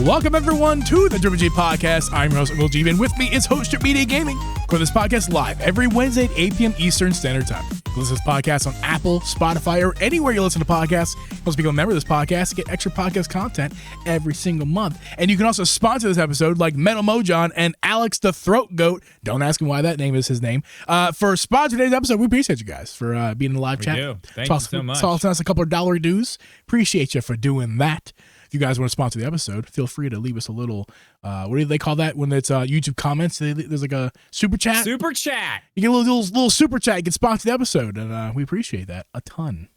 Welcome everyone to the Geeb podcast. I'm your host, Geeb, and with me is host of Media Gaming. For this podcast live every Wednesday at 8 p.m. Eastern Standard Time. Listen to this podcast on Apple, Spotify, or anywhere you listen to podcasts. Let's become a member of this podcast to get extra podcast content every single month. And you can also sponsor this episode like Metal Mojon and Alex the Throat Goat. Don't ask him why that name is his name. For sponsoring today's episode, we appreciate you guys for being in the live chat. Do. Thank you so much. Tossing us a couple of dollar dues. Appreciate you for doing that. If you guys want to sponsor the episode, feel free to leave us a little, what do they call that when it's YouTube comments? There's like a super chat. Super chat. You get a little super chat. You can sponsor the episode, and we appreciate that a ton.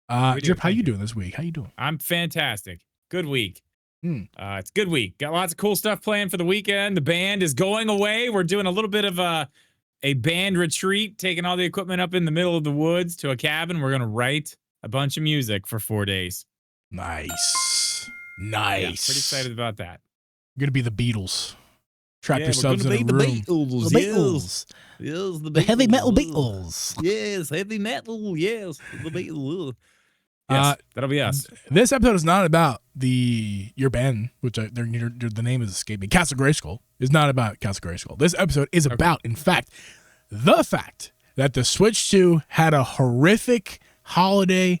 Drip, how you doing this week? How you doing? I'm fantastic. Good week. It's a good week. Got lots of cool stuff planned for the weekend. The band is going away. We're doing a little bit of a band retreat, taking all the equipment up in the middle of the woods to a cabin. We're going to write a bunch of music for 4 days. Nice. Yeah, pretty excited about that. You're gonna be the Beatles. Trap yourselves in a room. The Beatles. The Beatles. Yes, the The heavy metal Beatles. Beatles. Yes, heavy metal. Yes, the Beatles. Yes, that'll be us. This episode is not about your band, which the name is escaping. Castle Grayskull is not about Castle Grayskull. This episode is about, in fact, the fact that the Switch 2 had a horrific holidays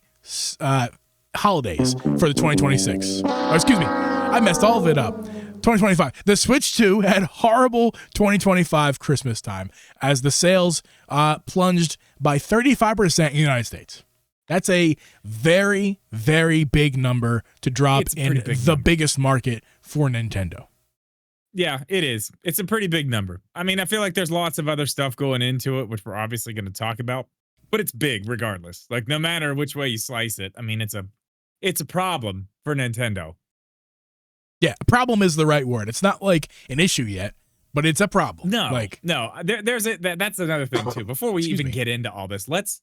for the 2026. Oh, excuse me, I messed all of it up. 2025. The Switch 2 had horrible 2025 Christmas time as the sales plunged by 35% in the United States. That's a very, very big number to drop in the biggest market for Nintendo. Yeah, it is. It's a pretty big number. I mean, I feel like there's lots of other stuff going into it, which we're obviously going to talk about, but it's big regardless. Like, no matter which way you slice it, I mean, it's a problem for Nintendo. Yeah, problem is the right word. It's not like an issue yet, but it's a problem. No. That's another thing too. Before we even get into all this, let's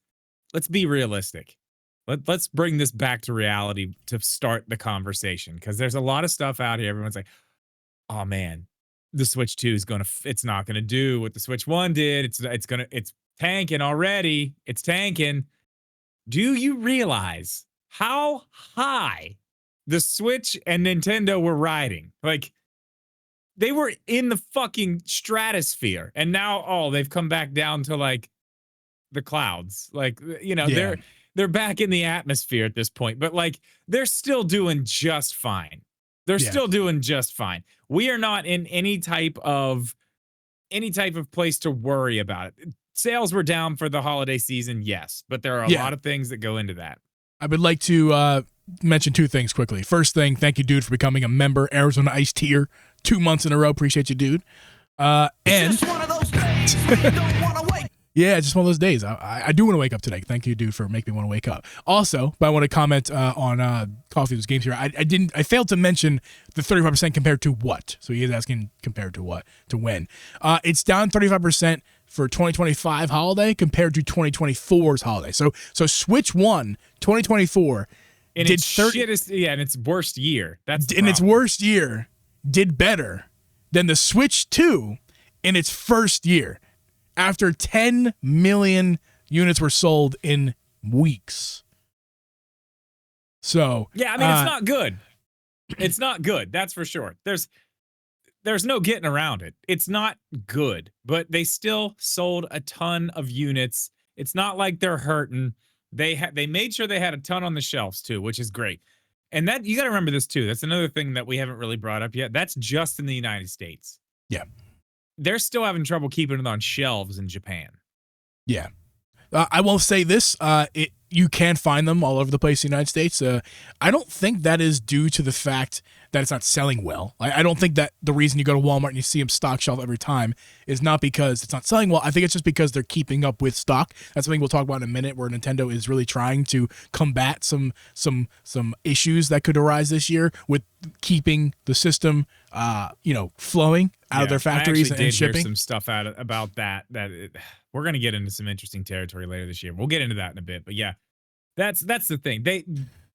be realistic. Let's bring this back to reality to start the conversation, because there's a lot of stuff out here. Everyone's like, "Oh man, the Switch 2 is it's not gonna do what the Switch 1 did. It's tanking already. It's tanking." Do you realize how high the Switch and Nintendo were riding? Like, they were in the fucking stratosphere, and now they've come back down to like the clouds. Like, they're back in the atmosphere at this point, but like, they're still doing just fine. Still doing just fine. We are not in any type of place to worry about it. Sales were down for the holiday season, yes, but there are a lot of things that go into that. I would like to mention two things quickly. First thing, thank you, dude, for becoming a member. Arizona Ice tier 2 months in a row. Appreciate you, dude. And Just one of those days when you don't want to wake. Yeah, just one of those days. I do want to wake up today. Thank you, dude, for making me want to wake up. Also, but I want to comment on Call of Duty's games here. I failed to mention the 35% compared to what. So he is asking compared to what, to when. It's down 35% for 2025 holiday compared to 2024's holiday. So Switch 1 2024 in its shittest, in its worst year. That's in its worst year did better than the Switch 2 in its first year, after 10 million units were sold in weeks. So yeah, I mean, it's not good. It's not good. That's for sure. There's no getting around it. It's not good, but they still sold a ton of units. It's not like they're hurting. They made sure they had a ton on the shelves too, which is great. And that, you got to remember this too. That's another thing that we haven't really brought up yet. That's just in the United States. Yeah. They're still having trouble keeping it on shelves in Japan. Yeah. I will say this. You can find them all over the place in the United States. I don't think that is due to the fact that it's not selling well. I don't think that the reason you go to Walmart and you see them stock shelf every time is not because it's not selling well. I think it's just because they're keeping up with stock. That's something we'll talk about in a minute, where Nintendo is really trying to combat some issues that could arise this year with keeping the system, flowing out of their factories and shipping. Hear some stuff about that. We're going to get into some interesting territory later this year. We'll get into that in a bit, but yeah, that's the thing.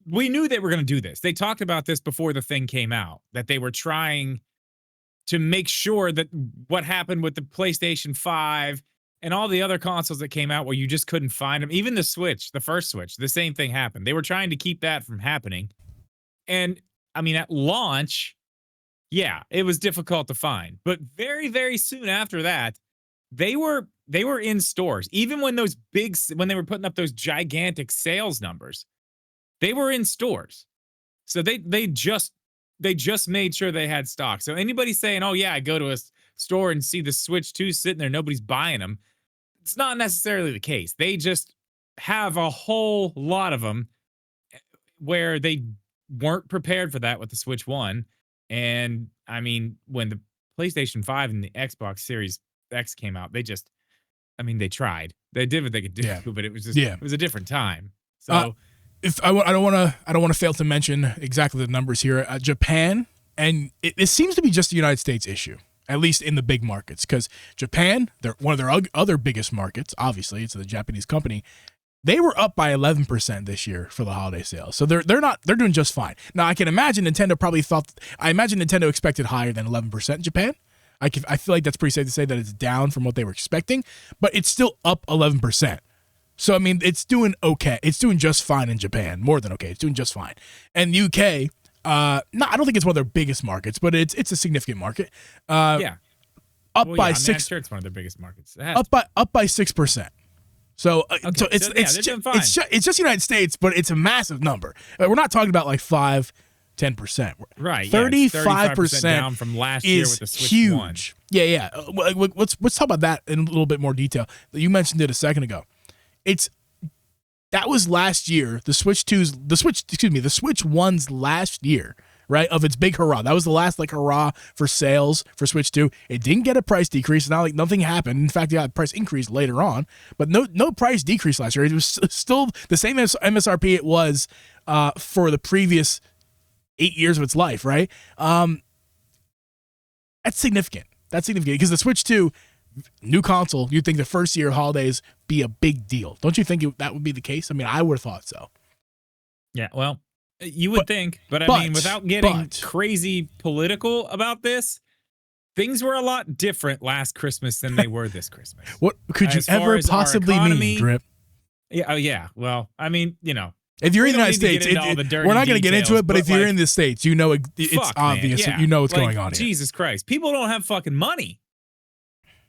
We knew they were going to do this. They talked about this before the thing came out, that they were trying to make sure that what happened with the PlayStation 5 and all the other consoles that came out where you just couldn't find them, even the Switch, the first Switch, the same thing happened. They were trying to keep that from happening. And I mean, at launch, yeah, it was difficult to find. But very, very soon after that, they were in stores. Even when when they were putting up those gigantic sales numbers, they were in stores. So they just made sure they had stock. So anybody saying, "Oh yeah, I go to a store and see the Switch 2 sitting there, nobody's buying them," it's not necessarily the case. They just have a whole lot of them where they weren't prepared for that with the Switch 1. And I mean, when the PlayStation 5 and the Xbox Series X came out, they tried. They did what they could do, but it was just it was a different time. So if I don't want to fail to mention exactly the numbers here. Japan, and it seems to be just the United States issue, at least in the big markets, because Japan, they're one of their other biggest markets. Obviously, it's a Japanese company. They were up by 11% this year for the holiday sales, so they're doing just fine. Now I can imagine Nintendo expected higher than 11% in Japan. I feel like that's pretty safe to say that it's down from what they were expecting, but it's still up 11%. So, I mean, it's doing okay. It's doing just fine in Japan. More than okay. It's doing just fine. And UK, I don't think it's one of their biggest markets, but it's a significant market. Up by 6%. I'm sure it's one of their biggest markets. Up by 6%. So, so it's just United States, but it's a massive number. We're not talking about like 5-10%. Right. 35% down from last year with the Switch huge. 1. Yeah. Let's talk about that in a little bit more detail. You mentioned it a second ago. That was last year. The Switch 1's last year, right? Of its big hurrah. That was the last like hurrah for sales for Switch 2. It didn't get a price decrease. Not like nothing happened. In fact, it got a price increase later on, but no price decrease last year. It was still the same as MSRP it was for the previous 8 years of its life, right? That's significant. That's significant because the Switch 2, new console, you'd think the first year holidays be a big deal. Don't you think that would be the case? I mean, I would have thought so. Yeah, well, you would think, but I mean, without getting crazy political about this, things were a lot different last Christmas than they were this Christmas. What could you ever possibly mean, Drip? Yeah, oh yeah. Well, I mean, if you're in the United States, we're not going to get into it, but if you're in the States, it's obvious. Yeah. You know what's going on here. Jesus Christ. People don't have fucking money.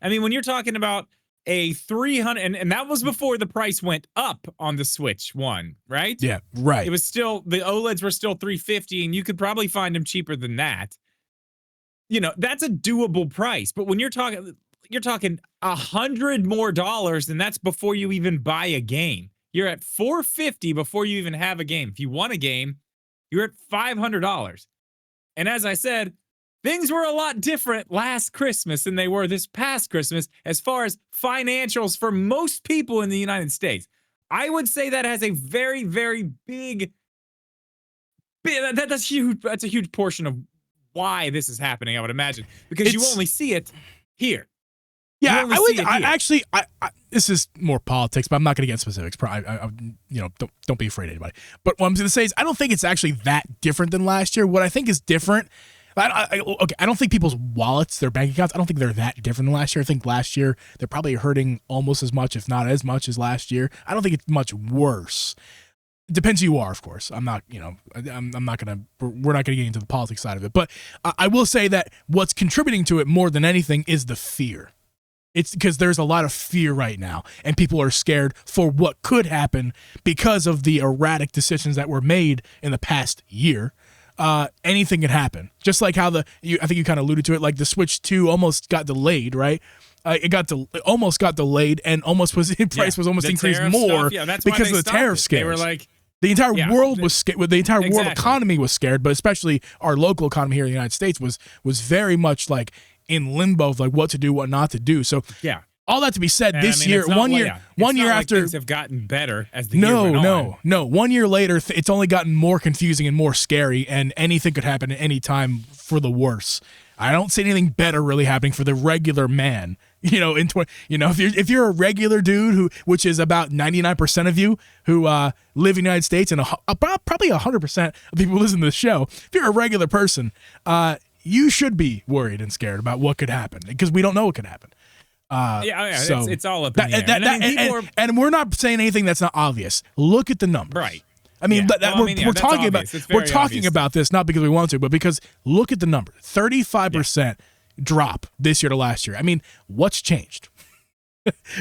I mean, when you're talking about a 300, and that was before the price went up on the Switch 1, right? Yeah, right. It was still, the OLEDs were still $350, and you could probably find them cheaper than that. That's a doable price. But when you're talking $100 more, and that's before you even buy a game. You're at $450 before you even have a game. If you want a game, you're at $500. And as I said, things were a lot different last Christmas than they were this past Christmas as far as financials for most people in the United States. I would say that has a very, very big that's huge. That's a huge portion of why this is happening, I would imagine, because you only see it here. Yeah, this is more politics, but I'm not going to get specifics. Don't be afraid of anybody. But what I'm going to say is I don't think it's actually that different than last year. What I think is different, I don't think people's wallets, their bank accounts, I don't think they're that different than last year. I think last year they're probably hurting almost as much, if not as much as last year. I don't think it's much worse. It depends who you are, of course. I'm not, we're not going to get into the politics side of it. But I will say that what's contributing to it more than anything is the fear. It's because there's a lot of fear right now, and people are scared for what could happen because of the erratic decisions that were made in the past year. Anything can happen. Just like how I think you kind of alluded to it, like the Switch 2 almost got delayed, right? It almost got delayed, and price was almost increased more because of the tariff scares. They were like, the entire world was scared. The entire world economy was scared, but especially our local economy here in the United States was very much like in limbo of like what to do, what not to do. So all that to be said, year, one year after, things have gotten better as the year went on. No. 1 year later, it's only gotten more confusing and more scary, and anything could happen at any time for the worse. I don't see anything better really happening for the regular man. If you're a regular dude which is about 99% of you who live in the United States, and probably 100% of people who listen to the show, if you're a regular person, you should be worried and scared about what could happen because we don't know what could happen. It's all up in the air. And we're not saying anything that's not obvious. Look at the numbers. Right. I mean, we're talking obvious. about this not because we want to, but because look at the number: 35% drop this year to last year. I mean, what's changed?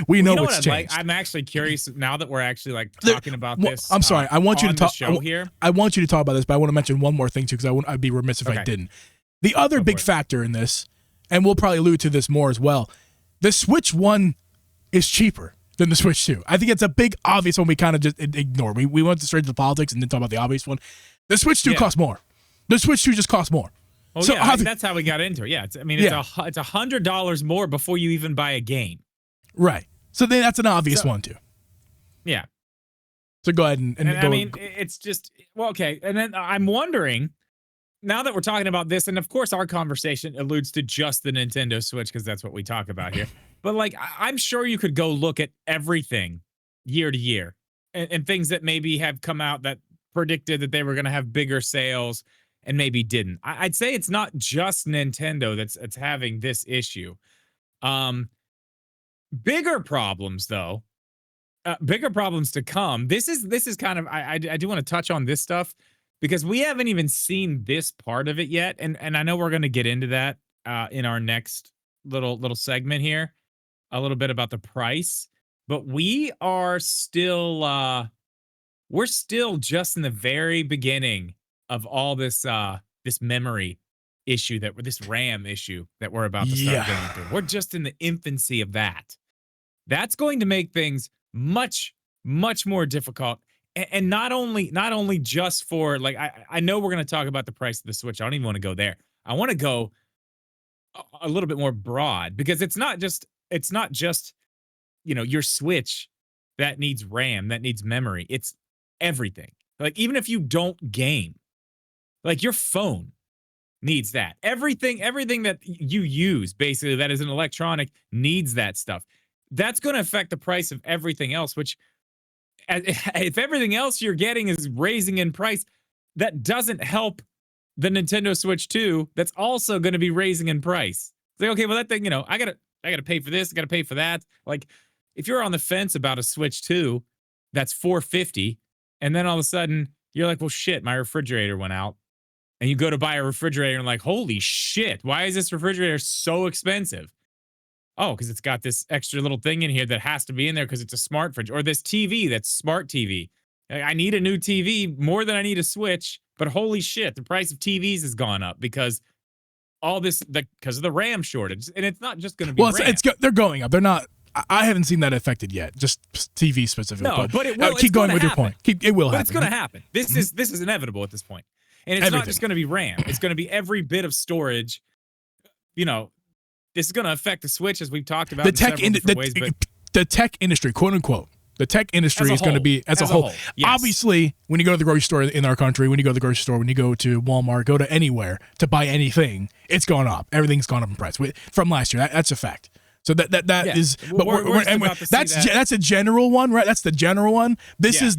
We know what's changed. I'm actually curious now that we're actually like talking about this. I'm sorry. I want you to talk here. I want you to talk about this, but I want to mention one more thing too, because I'd be remiss if I didn't. The other big factor in this, and we'll probably allude to this more as well, the Switch 1 is cheaper than the Switch 2. I think it's a big obvious one we kind of just ignore. We went straight to the politics and didn't talk about the obvious one. The Switch 2 costs more. The Switch 2 just costs more. Oh, so yeah, that's how we got into it. Yeah, it's $100 more before you even buy a game. Right. So then that's an obvious one too. Yeah. So go ahead and go. I mean, it's just okay. And then I'm wondering, now that we're talking about this, and of course our conversation alludes to just the Nintendo Switch because that's what we talk about here. But like, I'm sure you could go look at everything year to year and things that maybe have come out that predicted that they were going to have bigger sales and maybe didn't. I'd say it's not just Nintendo that's having this issue. Bigger problems though, bigger problems to come. This is kind of I do want to touch on this stuff because we haven't even seen this part of it yet, and I know we're going to get into that in our next little segment here, a little bit about the price, but we are still we're still just in the very beginning of all this this memory issue this RAM issue that we're about to start going through. We're just in the infancy of that. That's going to make things much more difficult. And not only just for like I know we're going to talk about the price of the Switch. I don't even want to go there. I want to go a little bit more broad because it's not just your Switch that needs RAM, that needs memory. It's everything. Like even if you don't game, like your phone needs that. Everything that you use basically that is an electronic needs that stuff. That's going to affect the price of everything else, which if everything else you're getting is raising in price, that doesn't help the Nintendo Switch 2 that's also going to be raising in price. It's like, okay, well that thing, I got to pay for this, I got to pay for that. Like if you're on the fence about a Switch 2 that's $450 and then all of a sudden you're like, well shit, my refrigerator went out. And you go to buy a refrigerator and like, holy shit, why is this refrigerator so expensive? Oh, because it's got this extra little thing in here that has to be in there because it's a smart fridge. Or this TV that's smart TV. I need a new TV more than I need a Switch, but holy shit, the price of TVs has gone up because all this, because of the RAM shortage. And it's not just going to be RAM. They're going up. They're not. I haven't seen that affected yet, just TV specifically. No, but it will. Keep going with your point. It will happen. But it's going to happen. This is inevitable at this point. And it's not just going to be RAM. It's going to be every bit of storage. This is going to affect the Switch, as we've talked about the tech industry, quote unquote. The tech industry is going to be as a whole. Yes. Obviously, when you go to the grocery store in our country, when you go to the grocery store, when you go to Walmart, go to anywhere to buy anything, it's gone up. Everything's gone up in price from last year. That's a fact. So that is, but that's a general one, right? That's the general one. This is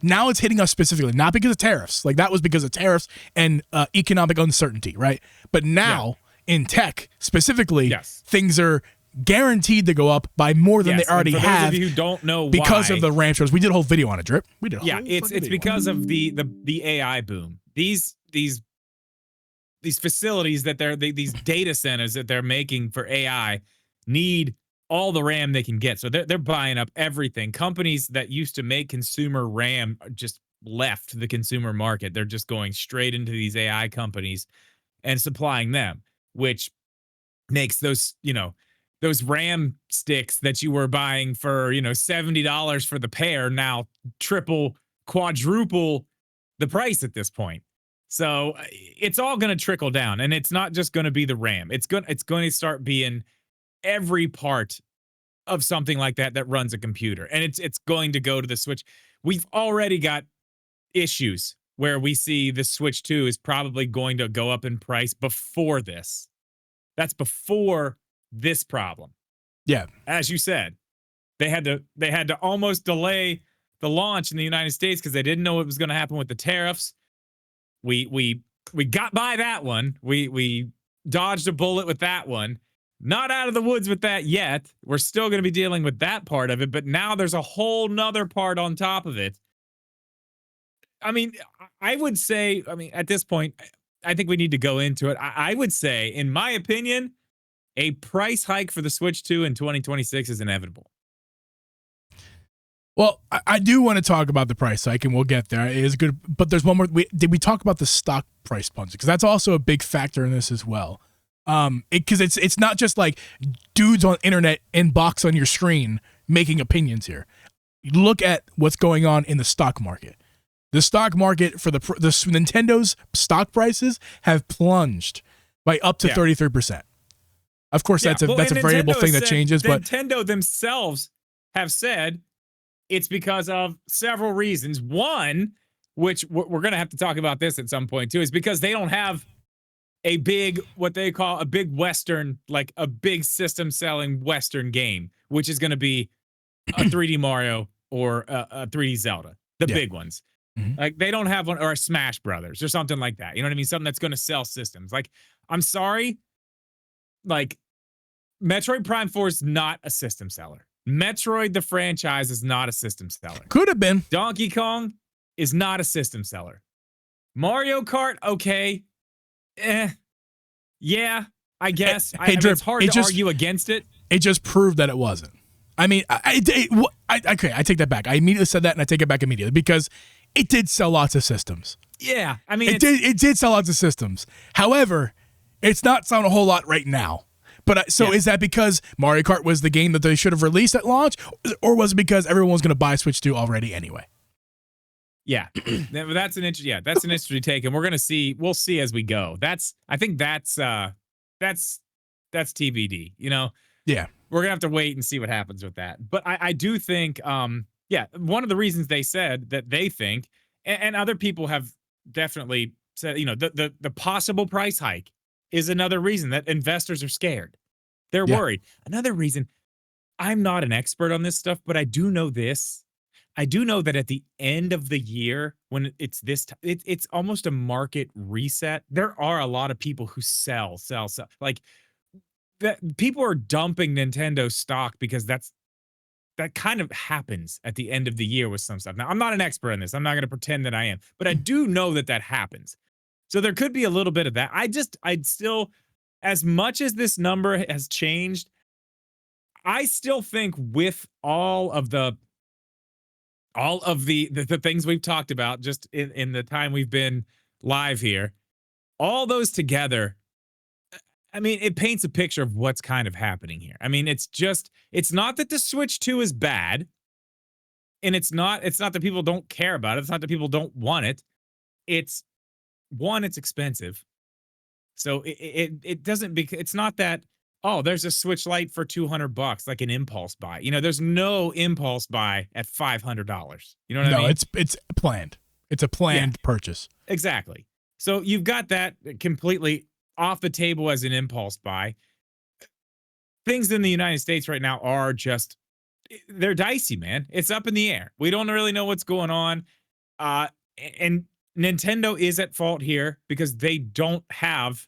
now it's hitting us specifically, not because of tariffs. Like that was because of tariffs and economic uncertainty, right? But now in tech specifically, things are guaranteed to go up by more than they already have. Those of you who don't know because of the RAM shortage. We did a whole video on it, Drip. We did. It's because of the AI boom. These facilities that these data centers that they're making for AI need all the RAM they can get. So they're buying up everything. Companies that used to make consumer RAM just left the consumer market. They're just going straight into these AI companies and supplying them, which makes those RAM sticks that you were buying for, $70 for the pair now triple, quadruple the price at this point. So it's all going to trickle down, and it's not just going to be the RAM. It's going to start being every part of something like that runs a computer, and it's going to go to the Switch. We've already got issues where we see the Switch 2 is probably going to go up in price before this. That's before this problem. Yeah. As you said, they had to almost delay the launch in the United States because they didn't know what was going to happen with the tariffs. We got by that one. We dodged a bullet with that one. Not out of the woods with that yet. We're still going to be dealing with that part of it, but now there's a whole nother part on top of it. I mean, I would say, I mean, at this point, I think we need to go into it. I would say, in my opinion, a price hike for the Switch 2 in 2026 is inevitable. Well, I do want to talk about the price hike, and we'll get there. It is good, but there's one more. Did we talk about the stock price plunge? Because that's also a big factor in this as well. Because it's not just like dudes on internet in box on your screen making opinions here. Look at what's going on in the stock market. The stock market for the Nintendo's stock prices have plunged by up to 33%. Of course, that's a variable thing that changes. But Nintendo themselves have said it's because of several reasons. One, which we're going to have to talk about this at some point too, is because they don't have a big, what they call a big Western, like a big system selling Western game, which is going to be a 3D Mario or a 3D Zelda, the big ones. Mm-hmm. Like they don't have one, or a Smash Brothers or something like that. You know what I mean? Something that's going to sell systems. Like, I'm sorry, like Metroid Prime 4 is not a system seller. Metroid, the franchise, is not a system seller. Could have been. Donkey Kong is not a system seller. Mario Kart, okay. Yeah, I guess. Hey, I mean, Drip, it's hard to argue against it. It just proved that it wasn't. I mean, okay, I take that back. I immediately said that, and I take it back immediately because it did sell lots of systems. Yeah, I mean, it did sell lots of systems. However, it's not selling a whole lot right now. But is that because Mario Kart was the game that they should have released at launch, or was it because everyone was going to buy Switch 2 already anyway? Yeah, that's an interesting take, and we're gonna see. We'll see as we go. I think that's TBD. You know. Yeah, we're gonna have to wait and see what happens with that. But I do think, one of the reasons they said that they think, and other people have definitely said, you know, the possible price hike is another reason that investors are scared. They're worried. Another reason, I'm not an expert on this stuff, but I do know this. I do know that at the end of the year, when it's this, it's almost a market reset. There are a lot of people who sell. Like that, people are dumping Nintendo stock because that kind of happens at the end of the year with some stuff. Now, I'm not an expert in this. I'm not going to pretend that I am, but I do know that happens. So there could be a little bit of that. I'd still, as much as this number has changed, I still think with all of the things we've talked about just in the time we've been live here, all those together, I mean, it paints a picture of what's kind of happening here. I mean, it's not that the Switch 2 is bad, and it's not that people don't care about it. It's not that people don't want it. It's expensive. So it doesn't, it's not that, oh, there's a Switch Lite for $200, like an impulse buy. You know, there's no impulse buy at $500. You know what I mean? No, it's planned. It's a planned purchase. Exactly. So you've got that completely off the table as an impulse buy. Things in the United States right now are just, they're dicey, man. It's up in the air. We don't really know what's going on. And Nintendo is at fault here because they don't have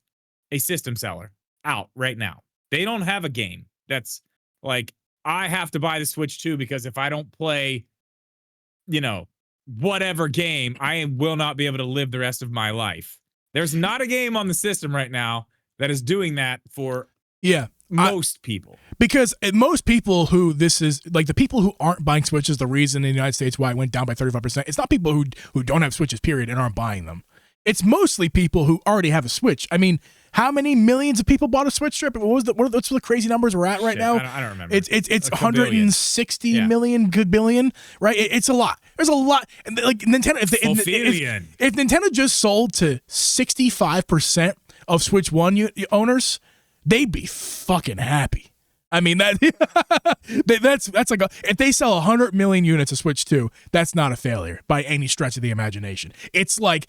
a system seller out right now. They don't have a game that's like, I have to buy the Switch 2 because if I don't play, you know, whatever game, I will not be able to live the rest of my life. There's not a game on the system right now that is doing that for most people. Because most people who this is, like the people who aren't buying Switches, the reason in the United States why it went down by 35%, it's not people who don't have Switches, period, and aren't buying them. It's mostly people who already have a Switch. I mean, how many millions of people bought a Switch strip? What's the crazy numbers we're at right now? I don't remember. It's 160 million billion, right? It's a lot. There's a lot. And like Nintendo, if Nintendo just sold to 65% of Switch 1 owners, they'd be fucking happy. I mean that's like if they sell 100 million units of Switch 2, that's not a failure by any stretch of the imagination. It's like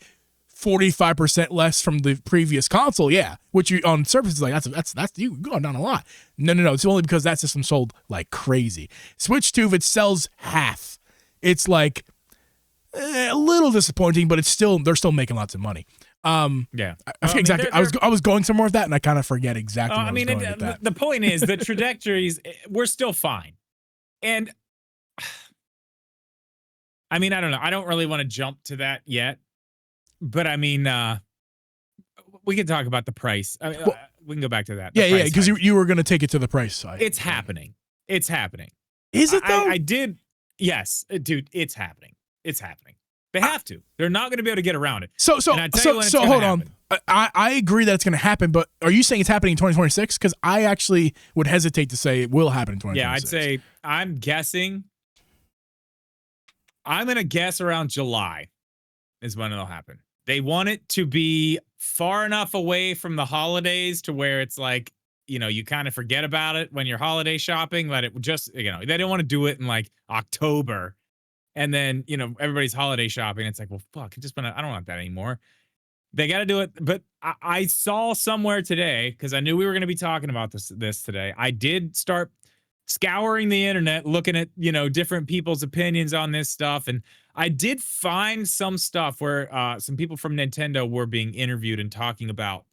45% less from the previous console, which you on surface is like that's you going down a lot. No, it's only because that system sold like crazy. Switch 2, if it sells half, it's like a little disappointing, but they're still making lots of money. I forget exactly. I was going somewhere with that, and I kind of forget exactly. Where I was going with that. The point is the trajectories. We're still fine, and I mean, I don't know. I don't really want to jump to that yet, but I mean, we can talk about the price. I mean, Well, we can go back to that. The Yeah, price because hike. you were going to take it to the price side. It's happening. It's happening. Is it though? I did. Yes, dude, it's happening. It's happening. They have to. They're not going to be able to get around it. So And I tell you when it's gonna hold happen. on. I agree that it's going to happen, but are you saying it's happening in 2026? Because I actually would hesitate to say it will happen in 2026. Yeah, I'd say I'm guessing. I'm going to guess around July is when it'll happen. They want it to be far enough away from the holidays to where it's like, you know, you kind of forget about it when you're holiday shopping, that it just, you know, they don't want to do it in like October. And then, you know, everybody's holiday shopping. It's like, well, fuck, I don't want that anymore. They got to do it. But I saw somewhere today, because I knew we were going to be talking about this today. I did start scouring the internet, looking at, you know, different people's opinions on this stuff. And I did find some stuff where some people from Nintendo were being interviewed and talking about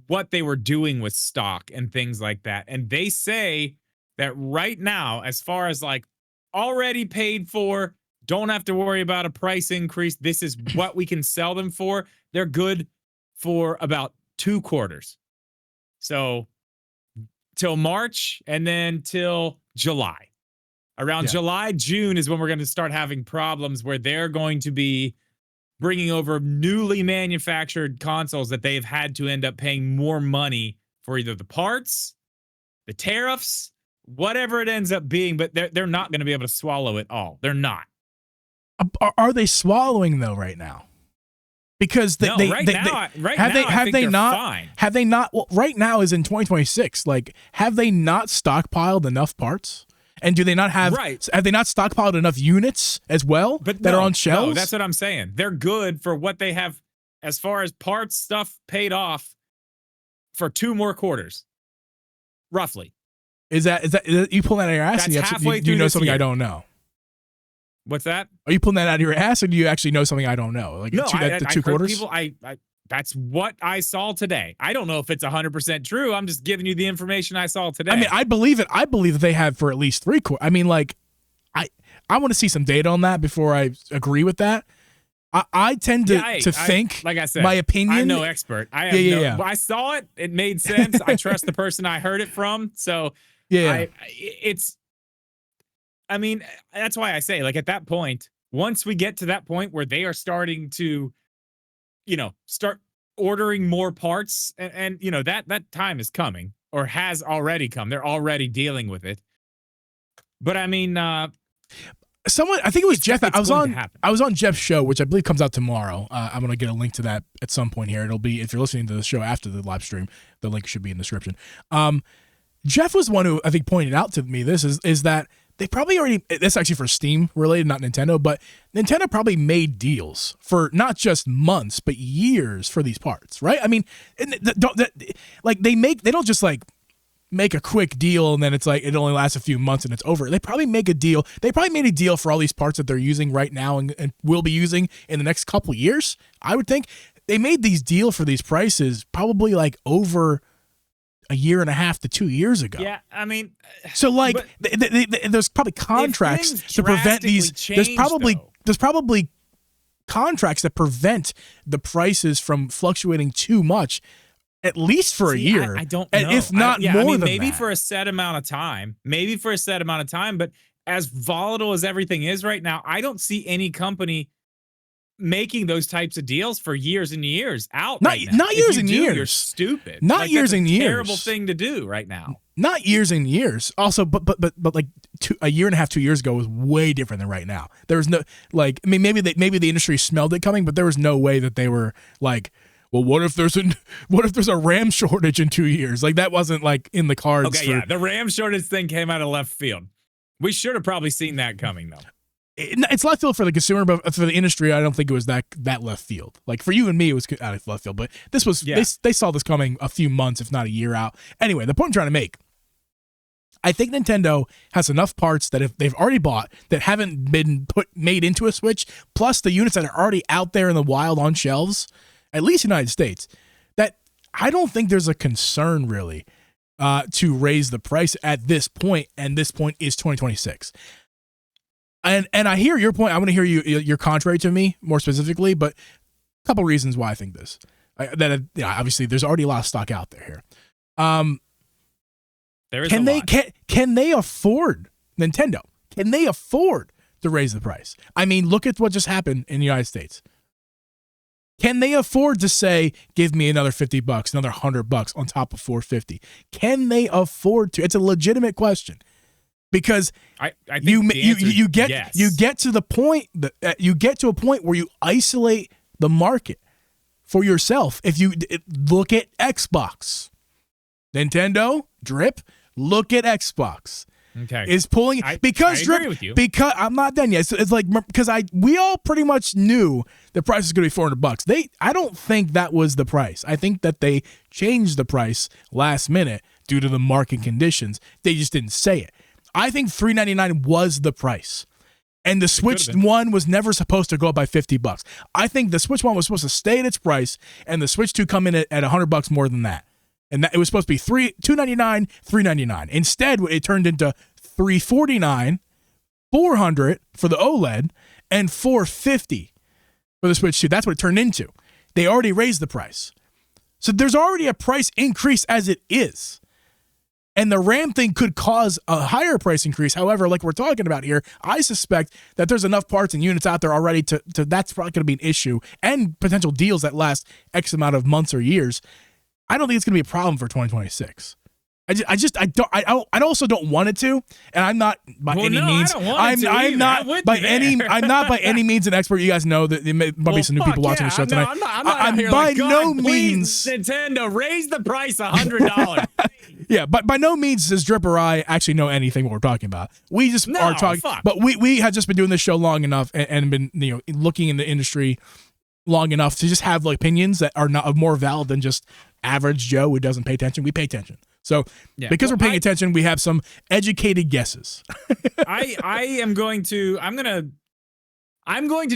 what they were doing with stock and things like that. And they say that right now, as far as like already paid for, don't have to worry about a price increase. This is what we can sell them for. They're good for about 2 quarters. So till March and then till July. Around July, June is when we're going to start having problems where they're going to be bringing over newly manufactured consoles that they've had to end up paying more money for either the parts, the tariffs, whatever it ends up being, but they're not going to be able to swallow it all. They're not. Are they swallowing though right now? Because Right now, I think they're fine. Have they not? Well, right now is in 2026. Like, have they not stockpiled enough parts? And do they not have? Right. Have they not stockpiled enough units as well that are on shelves? No, that's what I'm saying. They're good for what they have as far as parts stuff paid off for 2 more quarters, roughly. Is that you pulling that out of your ass? That's halfway do you through know this something year. I don't know? What's that? Are you pulling that out of your ass, or do you actually know something I don't know? Like No, the 2 quarters. That's what I saw today. I don't know if it's 100% true. I'm just giving you the information I saw today. I mean, I believe it. I believe that they have for at least 3 quarters. I mean, like, I want to see some data on that before I agree with that. I tend to think, like I said, my opinion. I'm no expert. I saw it. It made sense. I trust the person I heard it from. So I mean, that's why I say, like, at that point, once we get to that point where they are starting to, you know, start ordering more parts, and you know, that time is coming or has already come. They're already dealing with it. But I mean, someone, I think it was Jeff. I was on Jeff's show, which I believe comes out tomorrow. I'm gonna get a link to that at some point here. It'll be, if you're listening to the show after the live stream, the link should be in the description. Jeff was one who I think pointed out to me this is that they probably already, that's actually for Steam related, not Nintendo, but Nintendo probably made deals for not just months, but years for these parts, right? I mean, like they don't just like make a quick deal and then it's like it only lasts a few months and it's over. They probably make a deal. They probably made a deal for all these parts that they're using right now and will be using in the next couple of years. I would think they made these deals for these prices probably like over a year and a half to 2 years ago. Yeah, I mean, so like there's probably contracts to prevent these. There's probably contracts that prevent the prices from fluctuating too much, at least for a year. I don't know. And if not more than maybe that. for a set amount of time. But as volatile as everything is right now, I don't see any company making those types of deals for years and years out. Not years and years. You're stupid. Not years and years. Terrible thing to do right now. Not years and years. Also, but like a year and a half, 2 years ago was way different than right now. There was no, like, I mean, maybe the industry smelled it coming, but there was no way that they were like, well, what if there's a RAM shortage in 2 years? Like, that wasn't like in the cards. Okay, the RAM shortage thing came out of left field. We should have probably seen that coming though. It's left field for the consumer, but for the industry, I don't think it was that left field. Like for you and me, it was out of left field, but this was, they saw this coming a few months, if not a year out. Anyway, the point I'm trying to make, I think Nintendo has enough parts that if they've already bought that haven't been made into a Switch, plus the units that are already out there in the wild on shelves, at least in the United States, that I don't think there's a concern really to raise the price at this point, and this point is 2026. And I hear your point. I want to hear you're contrary to me more specifically, but a couple reasons why I think this. Obviously there's already a lot of stock out there here. There is can a they lot. can they afford Nintendo? Can they afford to raise the price? I mean, look at what just happened in the United States. Can they afford to say, give me another $50, another $100 on top of $450? Can they afford to? It's a legitimate question. Because I think you get yes. you get to the point that you get to a point where you isolate the market for yourself. If you look at Xbox, Nintendo, drip, look at Xbox. Okay. Is pulling because I drip agree with you. because I'm not done yet. It's like because we all pretty much knew the price was going to be $400. I don't think that was the price. I think that they changed the price last minute due to the market conditions. They just didn't say it. I think $399 was the price. And the Switch one was never supposed to go up by $50. I think the Switch one was supposed to stay at its price, and the Switch 2 come in at $100 more than that. And that it was supposed to be $299, $399. Instead, it turned into $349, $400 for the OLED, and $450 for the Switch 2. That's what it turned into. They already raised the price. So there's already a price increase as it is. And the RAM thing could cause a higher price increase. However, like we're talking about here, I suspect that there's enough parts and units out there already to that's probably going to be an issue, and potential deals that last X amount of months or years. I don't think it's going to be a problem for 2026. I also don't want it to, and I'm not by any means. I'm not by any means an expert. You guys know that there might be some new people watching the show tonight. I'm by no means Nintendo raise the price $100. Yeah, but by no means does Drip or I actually know anything what we're talking about. We just are talking, but we have just been doing this show long enough and been looking in the industry long enough to just have opinions that are not more valid than just average Joe who doesn't pay attention. We pay attention. So because we're paying attention, we have some educated guesses. I'm going to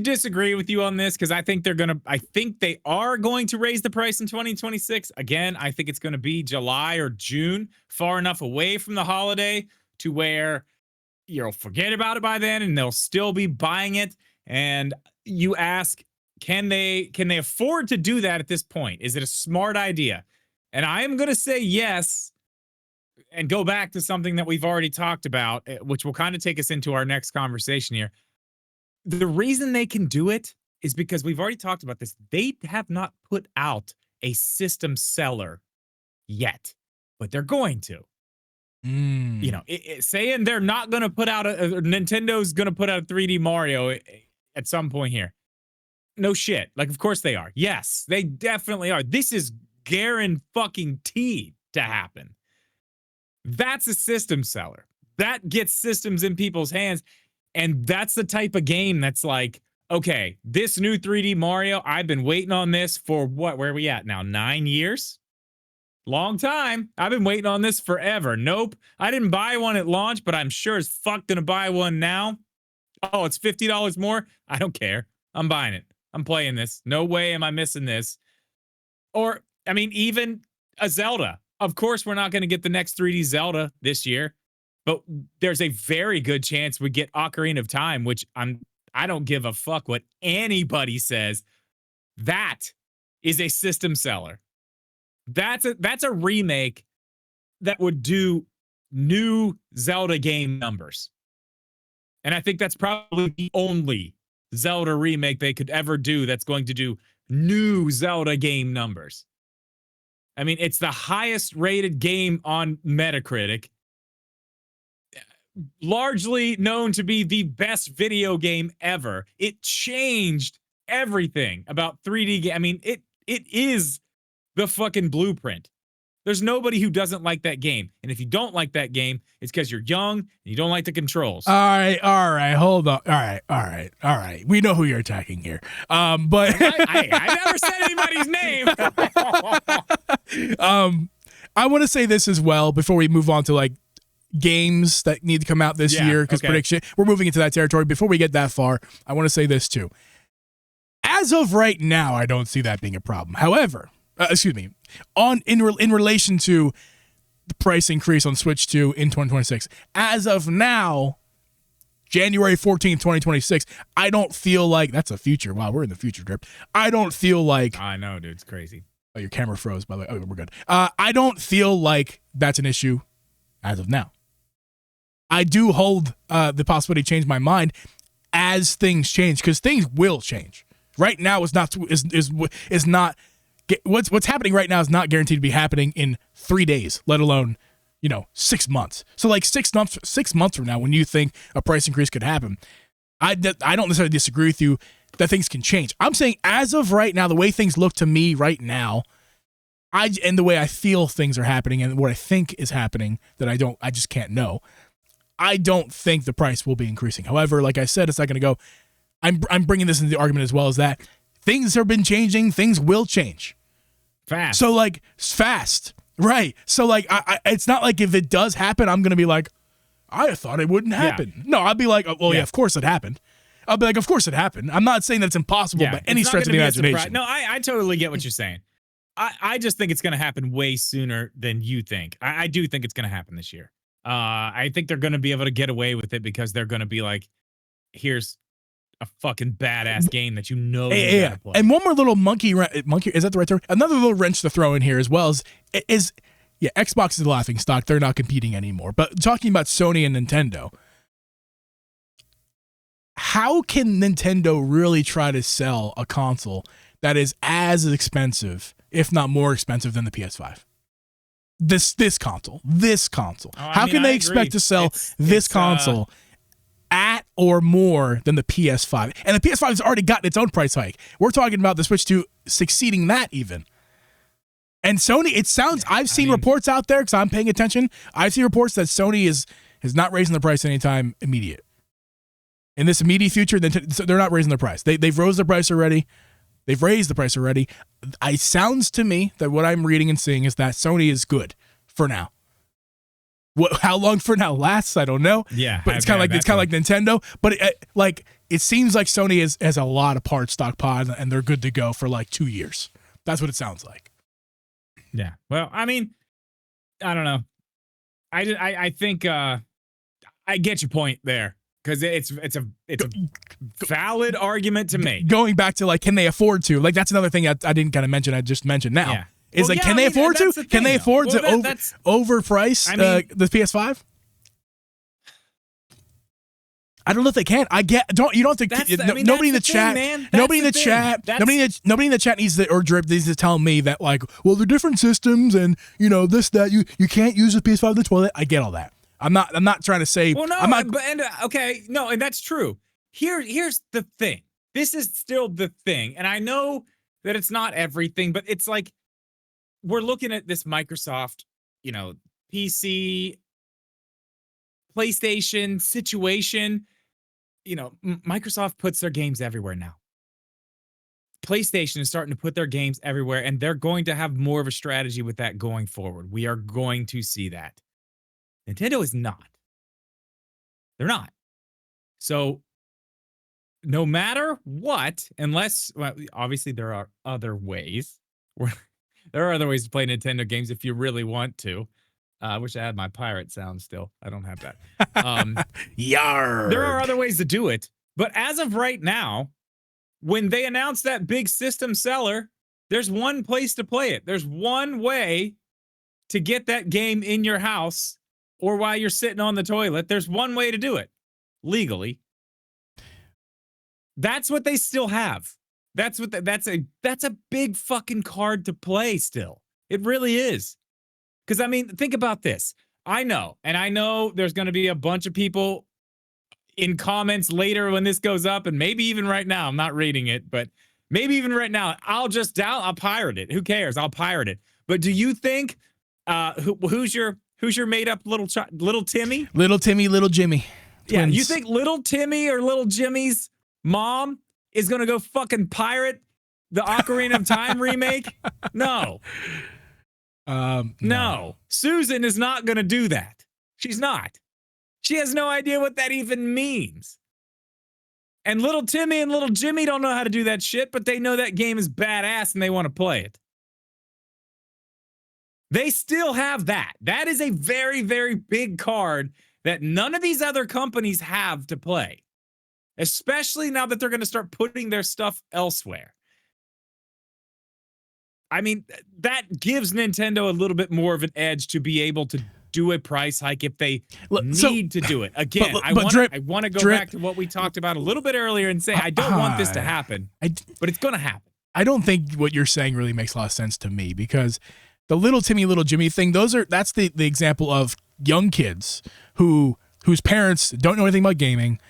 disagree with you on this because I think they are going to raise the price in 2026. Again, I think it's going to be July or June, far enough away from the holiday to where you'll forget about it by then and they'll still be buying it. And you ask, can they afford to do that at this point? Is it a smart idea? And I am going to say yes, and go back to something that we've already talked about, which will kind of take us into our next conversation here. The reason they can do it is because we've already talked about this. They have not put out a system seller yet, but they're going to. Saying they're not going to put out Nintendo's going to put out a 3D Mario at some point here. No shit. Of course they are. Yes, they definitely are. This is guaranteed to happen. That's a system seller. That gets systems in people's hands. And that's the type of game that's okay, this new 3D Mario, I've been waiting on this for where are we at now? 9 years? Long time. I've been waiting on this forever. Nope. I didn't buy one at launch, but I'm sure as fuck gonna buy one now. Oh, it's $50 more? I don't care. I'm buying it. I'm playing this. No way am I missing this. Or, even a Zelda. Of course, we're not going to get the next 3D Zelda this year, but there's a very good chance we get Ocarina of Time, which I don't give a fuck what anybody says. That is a system seller. That's a remake that would do new Zelda game numbers. And I think that's probably the only Zelda remake they could ever do that's going to do new Zelda game numbers. It's the highest rated game on Metacritic. Largely known to be the best video game ever. It changed everything about 3D game. It is the fucking blueprint. There's nobody who doesn't like that game. And if you don't like that game, it's because you're young and you don't like the controls. All right, hold on. All right. We know who you're attacking here. But I never said anybody's name. I want to say this as well before we move on to games that need to come out this year, because prediction, we're moving into that territory. Before we get that far, I want to say this too. As of right now, I don't see that being a problem. However, in relation to the price increase on Switch 2 in 2026, as of now, January 14th, 2026, I don't feel like that's a future. Wow, we're in the future, Drip. I don't feel like I know, dude. It's crazy. Oh, your camera froze, by the way. Oh, we're good. I don't feel like that's an issue as of now. I do hold the possibility to change my mind as things change, because things will change. Right now is not what's happening right now is not guaranteed to be happening in 3 days, let alone 6 months. So like 6 months from now, when you think a price increase could happen, I don't necessarily disagree with you that things can change. I'm saying as of right now, the way things look to me right now, and the way I feel things are happening and what I think is happening that I just can't know. I don't think the price will be increasing. However, like I said a second ago, I'm bringing this into the argument as well, as that things have been changing. Things will change. Fast. So like fast. Right. So like it's not like if it does happen, I'm going to be like, I thought it wouldn't happen. Yeah. No, I'll be like, oh, well, yeah, of course it happened. I'll be like, of course it happened. I'm not saying that it's impossible by any stretch of the imagination. No, I totally get what you're saying. I just think it's going to happen way sooner than you think. I do think it's going to happen this year. I think they're going to be able to get away with it because they're going to be like, here's a fucking badass game that you gotta play. And one more little monkey, is that the right term? Another little wrench to throw in here as well is Xbox is the laughing stock. They're not competing anymore. But talking about Sony and Nintendo, how can Nintendo really try to sell a console that is as expensive, if not more expensive, than the PS5? This console. How can they expect to sell this console at or more than the PS5? And the PS5 has already gotten its own price hike. We're talking about the Switch 2 succeeding that even. And Sony, it sounds, I've seen reports out there because I'm paying attention. I've seen reports that Sony is not raising the price anytime immediate. In this immediate future, they're not raising the price. They've raised the price already. They've raised the price already. It sounds to me that what I'm reading and seeing is that Sony is good for now. How long for now lasts, I don't know. Yeah, but it's kind of like Nintendo. But it seems like Sony has a lot of parts stockpiled and they're good to go for like 2 years. That's what it sounds like. Yeah. Well, I mean, I don't know. I think I get your point there. Because it's a valid argument to make. Going back to like, can they afford to? Like, that's another thing I didn't kind of mention. I just mentioned now. Yeah. Can they afford to? Can they afford to overprice the PS5? I don't know if they can. You don't think nobody in the chat, nobody in the chat needs to, or Drip needs to tell me that like, well, they're different systems and this, that you can't use the PS5 in the toilet. I get all that. I'm not trying to say. Well, no, I'm not, and that's true. Here's the thing. This is still the thing, and I know that it's not everything, but it's like we're looking at this Microsoft, PC, PlayStation situation. Microsoft puts their games everywhere now. PlayStation is starting to put their games everywhere, and they're going to have more of a strategy with that going forward. We are going to see that. Nintendo is not. They're not. So no matter what, unless, obviously there are other ways. There are other ways to play Nintendo games if you really want to. I wish I had my pirate sound still. I don't have that. Yar. There are other ways to do it. But as of right now, when they announced that big system seller, there's one place to play it. There's one way to get that game in your house or while you're sitting on the toilet. There's one way to do it legally. That's what they still have. That's a big fucking card to play still. It really is. Because, I mean, think about this. I know there's going to be a bunch of people in comments later when this goes up, and maybe even right now, I'm not reading it, but maybe even right now, I'll pirate it. Who cares? I'll pirate it. But do you think, who's your made up little Timmy? Little Timmy, little Jimmy. Twins. Yeah, you think little Timmy or little Jimmy's mom is going to go fucking pirate the Ocarina of Time remake? No. No. Susan is not going to do that. She's not. She has no idea what that even means. And little Timmy and little Jimmy don't know how to do that shit, but they know that game is badass and they want to play it. They still have that. That is a very, very big card that none of these other companies have to play, especially now that they're going to start putting their stuff elsewhere. I mean, that gives Nintendo a little bit more of an edge to be able to do a price hike if they need to do it. Again, I want to go back to what we talked about a little bit earlier and say, I don't want this to happen, but it's going to happen. I don't think what you're saying really makes a lot of sense to me, because the little Timmy, little Jimmy thing, that's the example of young kids whose parents don't know anything about gaming,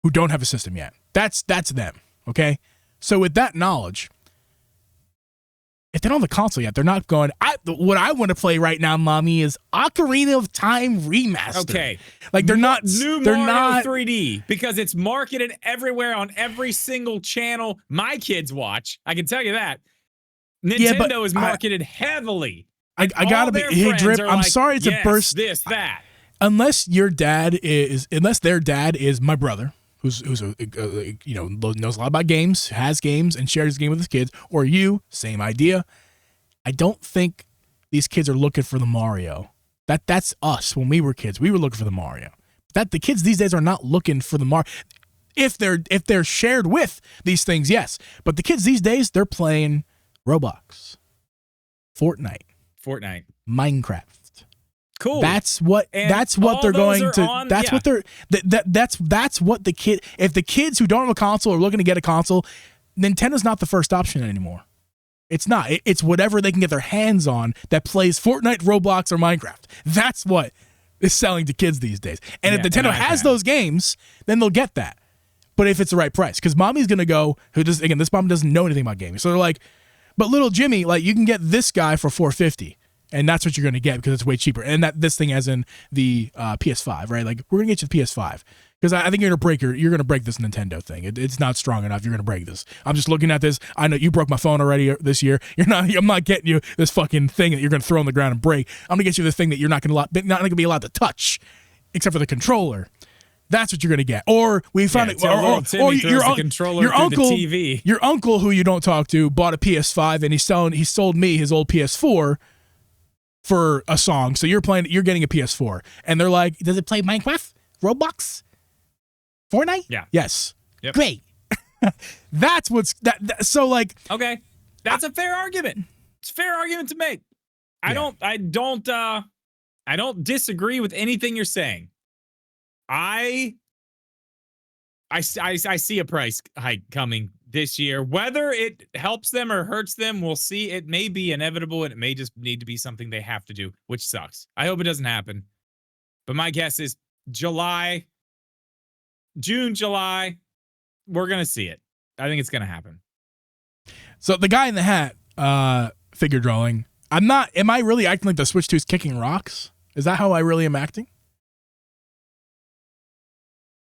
who don't have a system yet. That's them, okay? So with that knowledge, if they don't have the console yet, they're not going, what I want to play right now, mommy, is Ocarina of Time Remastered. Okay. Like, they're not New they're Mario not 3D, because it's marketed everywhere on every single channel my kids watch. I can tell you that. Nintendo is marketed heavily. I gotta be, hey, Drip, I'm sorry to burst this, that. Unless their dad is my brother, who's knows a lot about games, has games, and shares his game with his kids, or you, same idea. I don't think these kids are looking for the Mario. That's us when we were kids. We were looking for the Mario. The kids these days are not looking for the Mario. If they're shared with these things, yes. But the kids these days, they're playing Roblox, Fortnite, Minecraft. Cool. That's what they're going to. That's what the kid. If the kids who don't have a console are looking to get a console, Nintendo's not the first option anymore. It's not. It's whatever they can get their hands on that plays Fortnite, Roblox, or Minecraft. That's what is selling to kids these days. And if Nintendo has those games, then they'll get that. But if it's the right price, because mommy's gonna go. This mom doesn't know anything about gaming, so they're like, but little Jimmy, like, you can get this guy for $450. And that's what you're going to get because it's way cheaper. And this thing as in the PS5, right? Like, we're going to get you the PS5 because I think you're going to break this Nintendo thing. It's not strong enough. You're going to break this. I'm just looking at this. I know you broke my phone already this year. I'm not getting you this fucking thing that you're going to throw on the ground and break. I'm going to get you the thing that you're not going to be allowed to touch, except for the controller. That's what you're going to get. Or we found or your uncle, your uncle who you don't talk to, bought a PS5 and he sold me his old PS4 for a song. So you're getting a PS4, and they're like, does it play Minecraft, Roblox, Fortnite? Yeah. Yes. Yep. Great. That's what's that. So like, okay, that's a fair argument. It's a fair argument to make. I don't disagree with anything you're saying. I see a price hike coming this year. Whether it helps them or hurts them, we'll see. It may be inevitable, and it may just need to be something they have to do, which sucks. I hope it doesn't happen. But my guess is June, July, we're going to see it. I think it's going to happen. So the guy in the hat figure drawing, am I really acting like the Switch 2 is kicking rocks? Is that how I really am acting?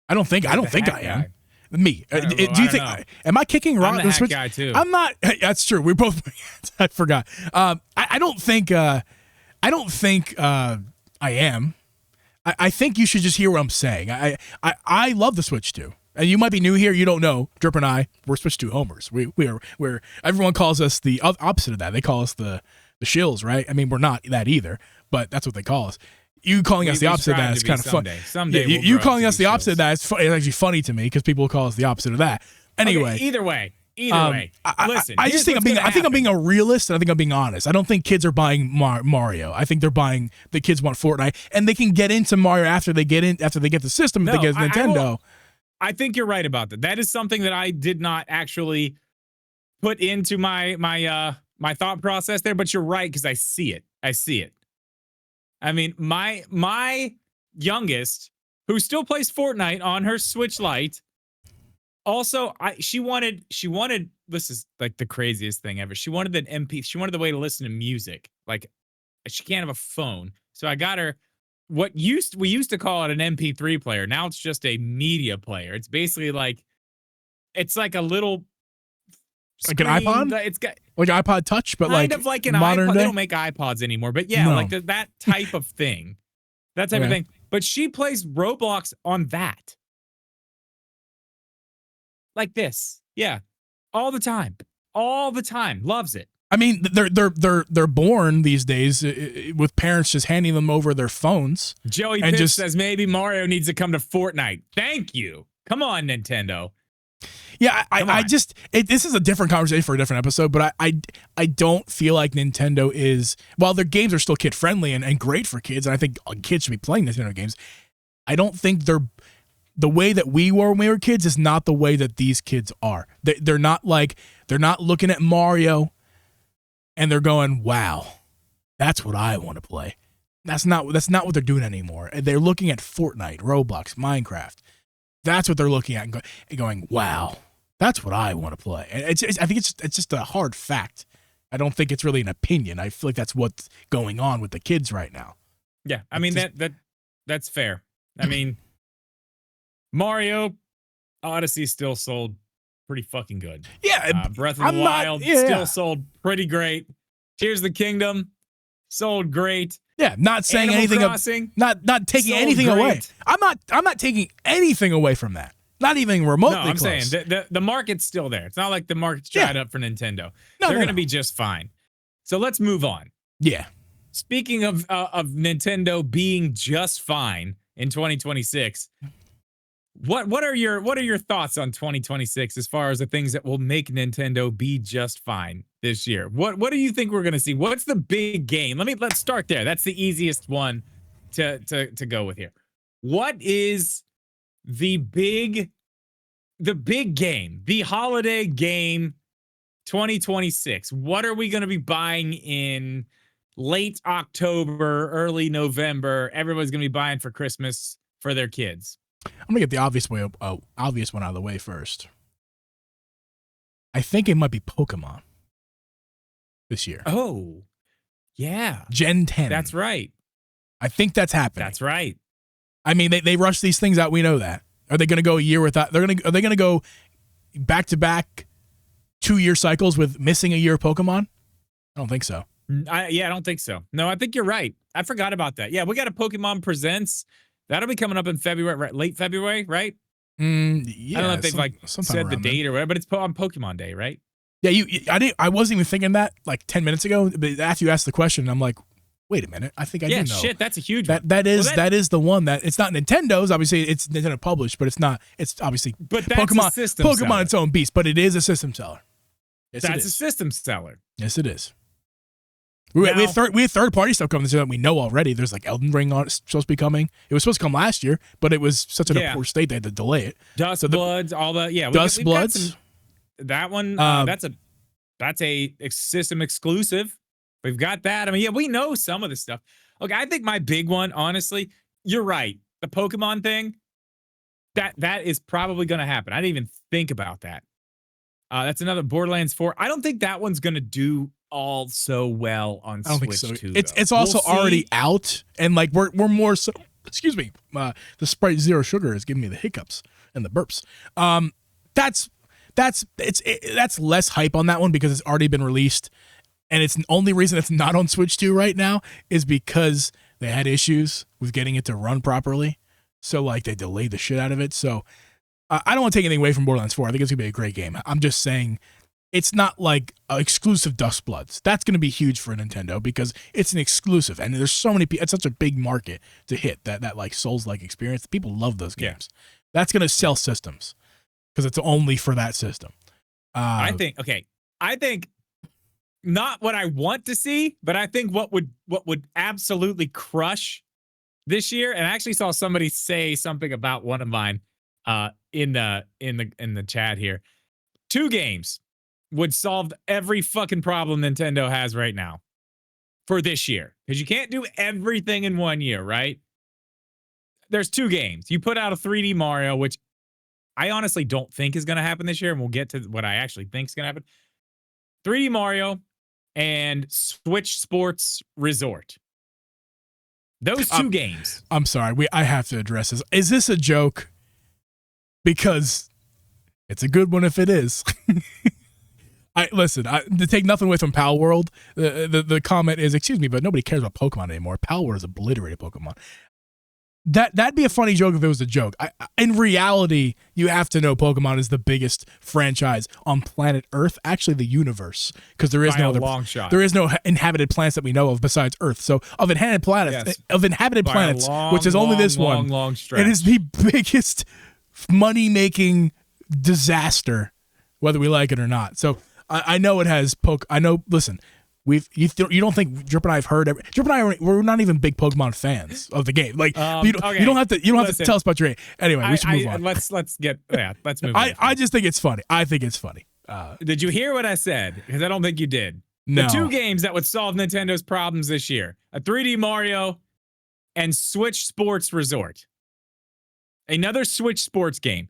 I don't think I am. Me. Do you think? Am I kicking rock? I'm the hat guy too. I'm not. That's true. We both. I forgot. I don't think. I am. I think you should just hear what I'm saying. I love the Switch 2. And you might be new here. You don't know. Drip and I, we're Switch 2 homers. We're everyone calls us the opposite of that. They call us the shills, right? I mean, we're not that either, but that's what they call us. You calling us the opposite of that is kind of fun. Someday you calling us the opposite of that is actually funny to me because people call us the opposite of that. Anyway, okay, either way, listen. I just think I'm being a realist, and I think I'm being honest. I don't think kids are buying Mario. I think the kids want Fortnite, and they can get into Mario after they get the system. If they get Nintendo. I think you're right about that. That is something that I did not actually put into my thought process there, but you're right because I see it. I mean, my youngest, who still plays Fortnite on her Switch Lite, also she wanted this is like the craziest thing ever. She wanted an MP. She wanted the way to listen to music. Like, she can't have a phone, so I got her we used to call it an MP3 player. Now it's just a media player. It's basically like a little screen, like an iPod. It's got like iPod Touch, but kind of like an modern iPod. Day? They don't make iPods anymore, but yeah, like that type of thing. That type of thing. But she plays Roblox on that. Like this. Yeah. All the time. Loves it. I mean, they're born these days with parents just handing them over their phones. Joey and Pitt says maybe Mario needs to come to Fortnite. Thank you. Come on, Nintendo. Yeah, this is a different conversation for a different episode, but I don't feel like Nintendo is, while their games are still kid friendly and great for kids, and I think kids should be playing Nintendo games, I don't think the way that we were when we were kids is not the way that these kids are. They're not looking at Mario and they're going, wow, that's what I want to play. That's not what they're doing anymore. They're looking at Fortnite, Roblox, Minecraft. That's what they're looking at and going, wow, that's what I want to play. And I think it's just a hard fact. I don't think it's really an opinion. I feel like that's what's going on with the kids right now. Yeah, I mean that's fair. I mean, Mario Odyssey still sold pretty fucking good. Yeah, Breath of the Wild still sold pretty great. Tears of the Kingdom sold great. Yeah, not saying Animal anything. Crossing Not taking anything great. away. I'm not taking anything away from that. Not even remotely. No, I'm close. saying the market's still there. It's not like the market's dried up for Nintendo. They're going to be just fine. So let's move on. Yeah. Speaking of Nintendo being just fine in 2026, what are your thoughts on 2026 as far as the things that will make Nintendo be just fine this year? What do you think we're going to see? What's the big game? Let's start there. That's the easiest one to go with here. What is the big game, the holiday game 2026? What are we going to be buying in late October, early November? Everyone's going to be buying for Christmas for their kids. I'm gonna get the obvious one out of the way first. I think it might be Pokemon this year. Oh, yeah, Gen 10. That's right. I think that's happening. That's right. I mean, they rush these things out. We know that. Are they going to go a year without? Are they going to go back to back 2-year cycles with missing a year of Pokemon? I don't think so. I don't think so. No, I think you're right. I forgot about that. Yeah, we got a Pokemon Presents. That'll be coming up in February, right? Late February, right? Yeah. I don't know if they've said the date or whatever, but it's on Pokemon Day, right? Yeah, I wasn't even thinking that like 10 minutes ago, but after you asked the question, I'm like, wait a minute. I think I do know. Yeah, shit, that's a huge one. That is the one that it's not Nintendo's. Obviously, it's Nintendo published, but it's not. It's obviously but that's Pokemon. A system Pokemon seller. its own beast, but it is a system seller. Yes, that's a system seller. Yes, it is. We have third party stuff coming that we know already. There's like Elden Ring on it's supposed to be coming. It was supposed to come last year, but it was such in a poor state they had to delay it. Bloods, all the Dust Bloods. That one, that's a system exclusive. We've got that. I mean, yeah, we know some of the stuff. Okay, I think my big one, honestly, you're right. The Pokemon thing, that is probably going to happen. I didn't even think about that. That's another Borderlands 4. I don't think that one's going to do all so well on Switch 2. It's also already out, and like we're more so. Excuse me, the Sprite Zero Sugar is giving me the hiccups and the burps. That's less hype on that one because it's already been released, and it's the only reason it's not on Switch 2 right now is because they had issues with getting it to run properly. So like they delayed the shit out of it. So I don't want to take anything away from Borderlands 4. I think it's gonna be a great game. I'm just saying. It's not like exclusive Dust Bloods. That's going to be huge for Nintendo because it's an exclusive, and there's so many people. It's such a big market to hit that like Souls-like experience. People love those games. Yeah. That's going to sell systems because it's only for that system. I think not what I want to see, but I think what would absolutely crush this year. And I actually saw somebody say something about one of mine in the chat here. 2 games would solve every fucking problem Nintendo has right now for this year. Because you can't do everything in one year, right? There's 2 games. You put out a 3D Mario, which I honestly don't think is going to happen this year, and we'll get to what I actually think is going to happen. 3D Mario and Switch Sports Resort. Those 2 games. I'm sorry. I have to address this. Is this a joke? Because it's a good one if it is. To take nothing away from Pal World, the comment is, excuse me, but nobody cares about Pokemon anymore. Pal World has obliterated Pokemon. That'd be a funny joke if it was a joke. In reality, you have to know Pokemon is the biggest franchise on planet Earth, actually the universe, because there is By no a other long shot. there is no inhabited planets that we know of besides Earth. So of inhabited planets, By a long, which is only this one, long stretch. it is the biggest money-making disaster, whether we like it or not. So I know it has I know. Listen. You don't think Drip and I have heard Drip and I we're not even big Pokemon fans of the game. Like you don't have to tell us about your anyway. We should move on. Let's move on. I just think it's funny. I think it's funny. Did you hear what I said? Because I don't think you did. No. The two games that would solve Nintendo's problems this year: a 3D Mario and Switch Sports Resort. Another Switch Sports game.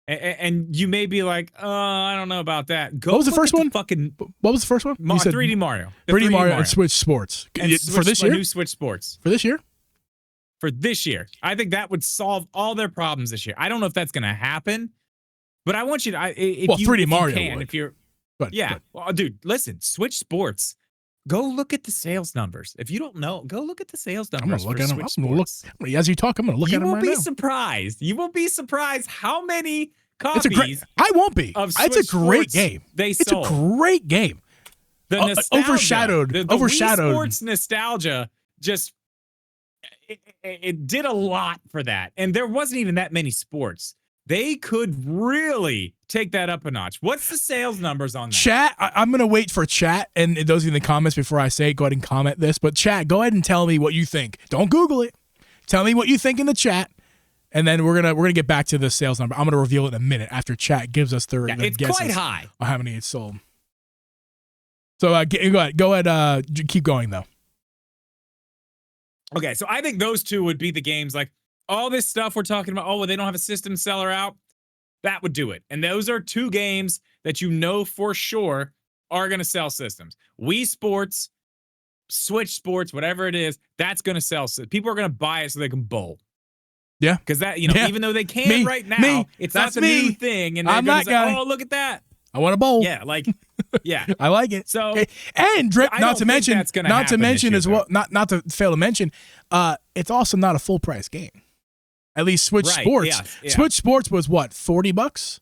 And you may be like, I don't know about that. What was the first one? What was the first one? 3D Mario. 3D Mario and Switch Sports. For this year? New Switch Sports. For this year? For this year. I think that would solve all their problems this year. I don't know if that's going to happen, but I want you to. 3D Mario can, would. if you're. But, yeah. Well, dude, listen, Switch Sports. Go look at the sales numbers. If you don't know, go look at the sales numbers. I'm gonna look at them. As you talk, I'm gonna look at them right now. You won't be surprised. You won't be surprised how many copies. I won't be. It's a great game. It's a great game. The nostalgia, overshadowed. The Wii Sports nostalgia just it did a lot for that, and there wasn't even that many sports. They could really take that up a notch. What's the sales numbers on that? Chat, I'm going to wait for chat and those in the comments before I say it. Go ahead and comment this. But chat, go ahead and tell me what you think. Don't Google it. Tell me what you think in the chat. And then we're gonna get back to the sales number. I'm going to reveal it in a minute after chat gives us their it's guesses quite high on how many it's sold. So go ahead. Keep going, though. Okay, so I think those two would be the games like, all this stuff we're talking about, well, they don't have a system seller out, that would do it. And those are two games that you know for sure are going to sell systems. Wii Sports, Switch Sports, whatever it is, that's going to sell. People are going to buy it so they can bowl. Yeah. Because that, even though they can't right now, it's not the new thing. And they're going to say, oh, look at that. I want a bowl. Yeah, yeah. I like it. So, and Drip, not to mention as well, not to fail to mention, it's also not a full price game. At least Switch Sports. Yeah. Switch Sports was what, $40?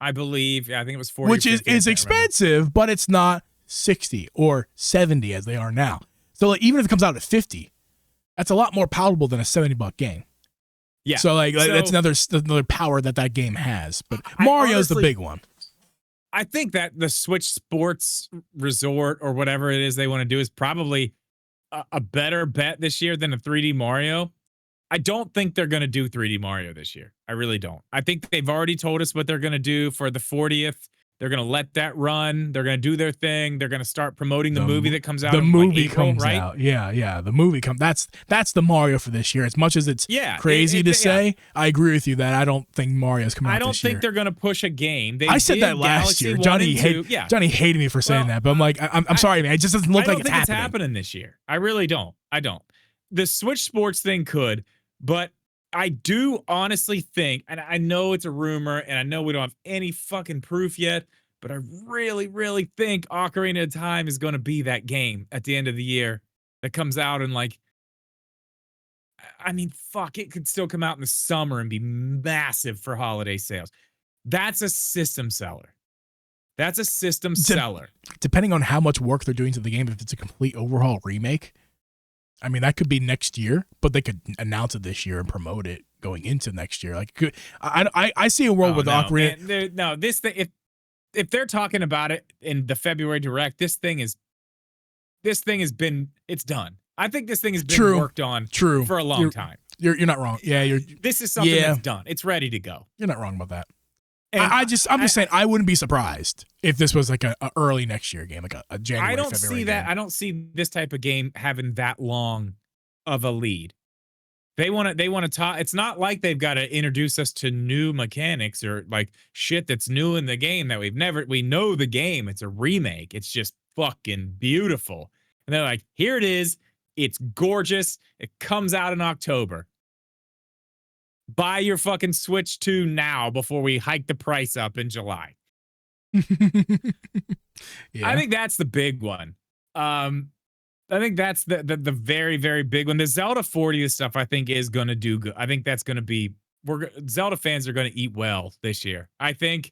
I believe. Yeah, I think it was 40. Which is expensive, but it's not 60 or 70 as they are now. So even if it comes out at 50, that's a lot more palatable than a $70 game. Yeah. So that's another power that game has. But Mario's the big one. I think that the Switch Sports Resort or whatever it is they want to do is probably a better bet this year than a 3D Mario. I don't think they're going to do 3D Mario this year. I really don't. I think they've already told us what they're going to do for the 40th. They're going to let that run. They're going to do their thing. They're going to start promoting the movie that comes out. The movie April, comes right? out. Yeah. The movie comes. That's the Mario for this year. As much as it's crazy to say, I agree with you that I don't think Mario's coming out this year. I don't think they're going to push a game. I said that last year. Johnny hated me for saying that, but I'm like, I'm sorry, man. It just doesn't look like it's happening. I don't think it's happening this year. I really don't. I don't. The Switch Sports thing could, but I do honestly think, and I know it's a rumor, and I know we don't have any fucking proof yet, but I really, really think Ocarina of Time is going to be that game at the end of the year that comes out and it could still come out in the summer and be massive for holiday sales. That's a system seller. Depending on how much work they're doing to the game, if it's a complete overhaul remake, I mean, that could be next year, but they could announce it this year and promote it going into next year. I see a world with Ocarina. No, this thing, if they're talking about it in the February Direct, it's done. I think this thing has been worked on for a long time. You're not wrong. Yeah, this is something that's done. It's ready to go. You're not wrong about that. And I'm just saying I wouldn't be surprised if this was like a early next year game, like a January. I don't February see that. game. I don't see this type of game having that long of a lead. They want to talk. It's not like they've got to introduce us to new mechanics or like shit that's new in the game that we know the game. It's a remake. It's just fucking beautiful. And they're like, here it is. It's gorgeous. It comes out in October. Buy your fucking Switch 2 now before we hike the price up in July. I think that's the big one. that's the very, very big one. The Zelda 40th stuff, I think, is going to do good. I think that's going to be Zelda fans are going to eat well this year. I think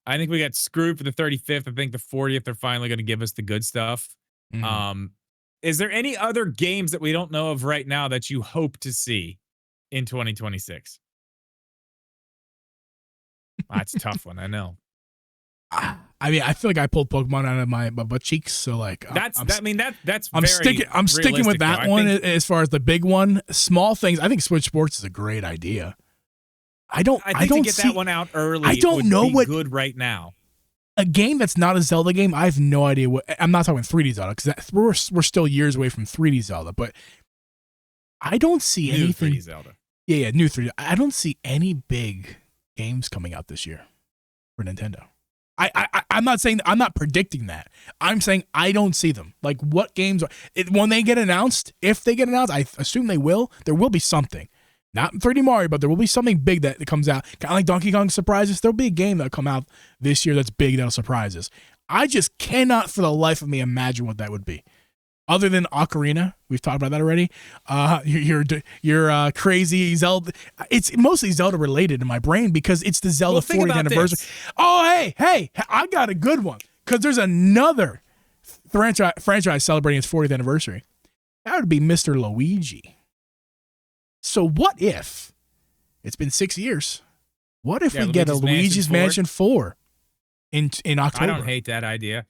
we got screwed for the 35th. I think the 40th they're finally going to give us the good stuff. Is there any other games that we don't know of right now that you hope to see in 2026? That's a tough one, I know. I mean, I feel like I pulled Pokemon out of my butt cheeks, so like that's I'm sticking with that one as far as the big one. Small things, I think Switch Sports is a great idea. I think to get that one out early. I don't know what good right now. A game that's not a Zelda game. I have no idea what. I'm not talking 3D Zelda because we're still years away from 3D Zelda, but I don't see New anything. 3D Zelda. Yeah, new 3D. I don't see any big games coming out this year for Nintendo. I'm not predicting that. I'm saying I don't see them. Like what games when they get announced, if they get announced, I assume they will. There will be something. Not 3D Mario, but there will be something big that comes out. Kind of like Donkey Kong surprises. There'll be a game that'll come out this year that's big that'll surprise us. I just cannot for the life of me imagine what that would be. Other than Ocarina, we've talked about that already. Your crazy Zelda. It's mostly Zelda related in my brain because it's the Zelda 40th anniversary. This. Oh, hey, I got a good one because there's another franchise celebrating its 40th anniversary. That would be Mr. Luigi. So what if it's been 6 years? What if we get a Luigi's Mansion 4 in October? I don't hate that idea.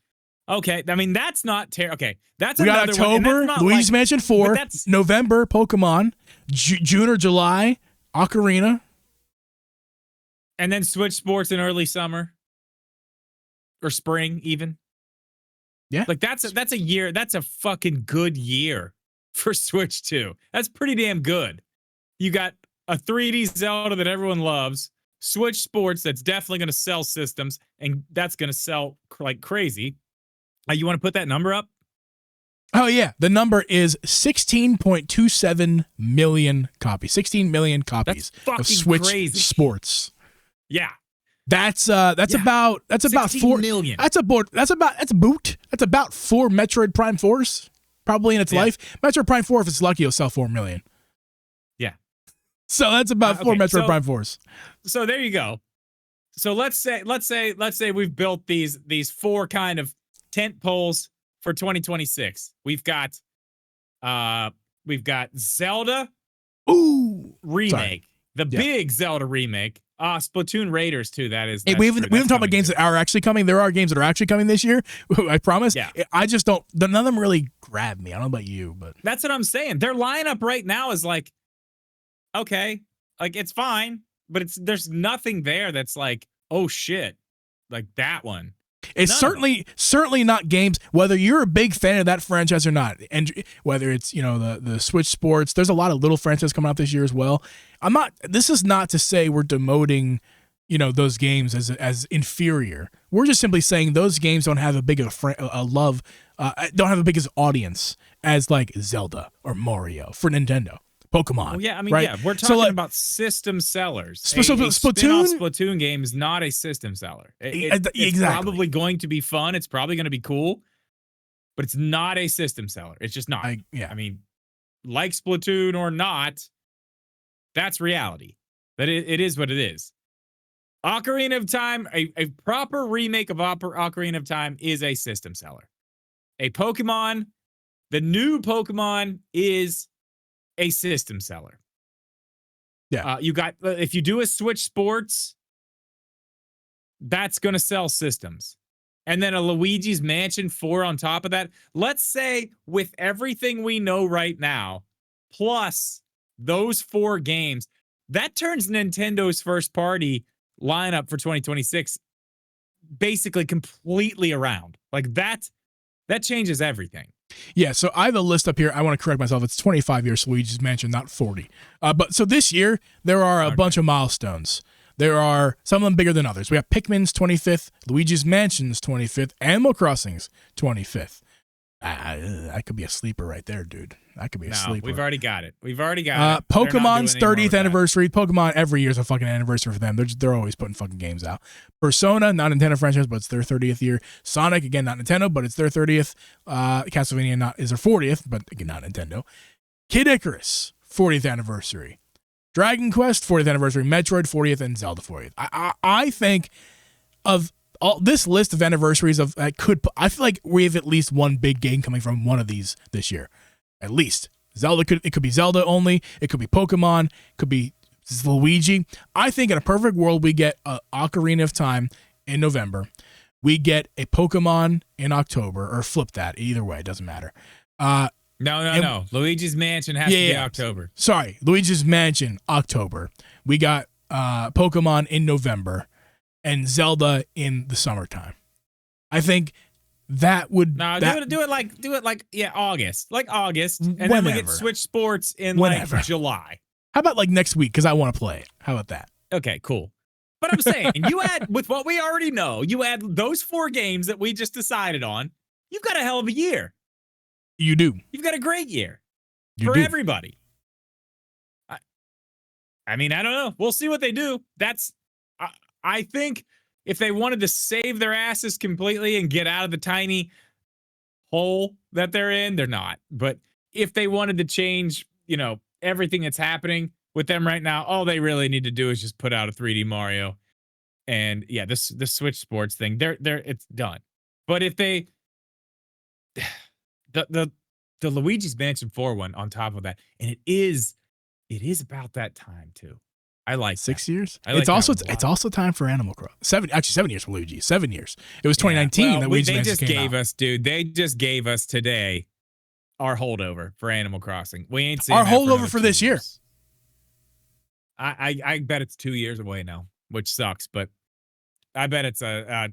Okay, I mean that's not terrible. Okay, that's we got October, Luigi's Mansion 4, November, Pokemon, June or July, Ocarina, and then Switch Sports in early summer or spring, even. Yeah, like that's a year. That's a fucking good year for Switch 2. That's pretty damn good. You got a 3D Zelda that everyone loves, Switch Sports that's definitely going to sell systems, and that's going to sell like crazy. You want to put that number up? Oh, yeah. The number is 16.27 million copies. 16 million copies of Switch crazy. Sports. Yeah. That's about 4 million. That's about 4 Metroid Prime 4s probably in its life. Metroid Prime 4, if it's lucky, will sell 4 million. Yeah. So that's about 4 Metroid Prime 4s. So there you go. So let's say we've built these 4 kind of tent poles for 2026. We've got Zelda remake, big Zelda remake. Splatoon Raiders too. We haven't talked about games that are actually coming. There are games that are actually coming this year. I promise. Yeah. I just don't. None of them really grab me. I don't know about you, but that's what I'm saying. Their lineup right now is like, okay, like it's fine, but there's nothing there that's like, oh shit, like that one. It's certainly not games, whether you're a big fan of that franchise or not, and whether it's the Switch Sports. There's a lot of little franchises coming out this year as well. This is not to say we're demoting those games as inferior. We're just simply saying those games don't have don't have the biggest audience as like Zelda or Mario for Nintendo. Pokemon. Well, yeah, I mean, right? Yeah, we're talking about system sellers. Splatoon game is not a system seller. It's probably going to be fun. It's probably going to be cool, but it's not a system seller. It's just not. I mean, like Splatoon or not, that's reality. That it is what it is. Ocarina of Time, a proper remake of Ocarina of Time is a system seller. A Pokemon, the new Pokemon is a system seller. Yeah. You got, if you do a Switch Sports, that's going to sell systems. And then a Luigi's Mansion 4 on top of that. Let's say with everything we know right now, plus those 4 games, that turns Nintendo's first party lineup for 2026 basically completely around. Like that changes everything. Yeah, so I have a list up here. I want to correct myself. It's 25 years Luigi's Mansion, not 40. But so this year, there are a bunch of milestones. There are some of them bigger than others. We have Pikmin's 25th, Luigi's Mansion's 25th, Animal Crossing's 25th. I could be a sleeper right there, dude. I could be a sleeper. We've already got it. We've already got it. Pokemon's 30th anniversary. Pokemon every year is a fucking anniversary for them. They're always putting fucking games out. Persona, not Nintendo franchise, but it's their 30th year. Sonic, again, not Nintendo, but it's their 30th. Castlevania is their 40th, but again, not Nintendo. Kid Icarus, 40th anniversary. Dragon Quest, 40th anniversary. Metroid, 40th, and Zelda, 40th. I think of all this list of anniversaries of I feel like we have at least one big game coming from one of these this year. At least. Zelda it could be Zelda only. It could be Pokemon. It could be Luigi. I think in a perfect world, we get a Ocarina of Time in November. We get a Pokemon in October, or flip that. Either way, it doesn't matter. No. Luigi's Mansion has to be October. Sorry, Luigi's Mansion, October. We got Pokemon in November, and Zelda in the summertime. I think that would do it like August, and then we get Switch Sports in like July. How about like next week? Because I want to play it. How about that? Okay, cool. But I'm saying, you add with what we already know, you add those 4 games that we just decided on. You've got a hell of a year. You do. You've got a great year for everybody. I mean, I don't know. We'll see what they do. I think if they wanted to save their asses completely and get out of the tiny hole that they're in, they're not. But if they wanted to change, everything that's happening with them right now, all they really need to do is just put out a 3D Mario. And yeah, the Switch Sports thing, it's done. But if they the Luigi's Mansion 4 one on top of that, and it is about that time too. I like 6 years. It's also time for Animal Crossing. 7 years for Luigi. 7 years. It was 2019 that Luigi's Mansion came out. They just gave us today our holdover for Animal Crossing. We ain't seen our holdover for this year. I bet it's 2 years away now, which sucks, but I bet it's a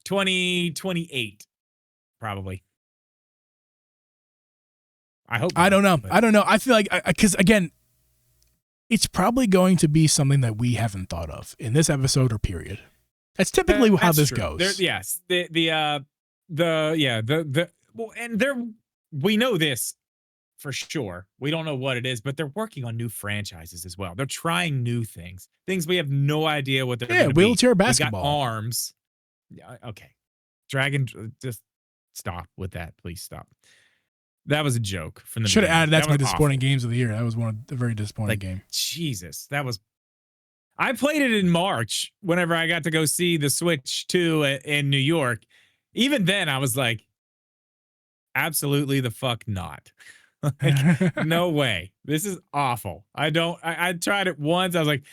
2028 probably. I hope. I don't know. I feel like because again, it's probably going to be something that we haven't thought of in this episode or period. That's typically how this goes. Yes. We know this for sure. We don't know what it is, but they're working on new franchises as well. They're trying new things we have no idea what they're going to be. Wheelchair basketball. We got arms. Okay. Dragon, just stop with that. Please stop. That was a joke from the Should have added that's my disappointing awful. games of the year. That was one of the very disappointing game. Jesus, I played it in March whenever I got to go see the Switch 2 in New York. Even then, I was like, absolutely the fuck not. No way. This is awful. I tried it once. I was like,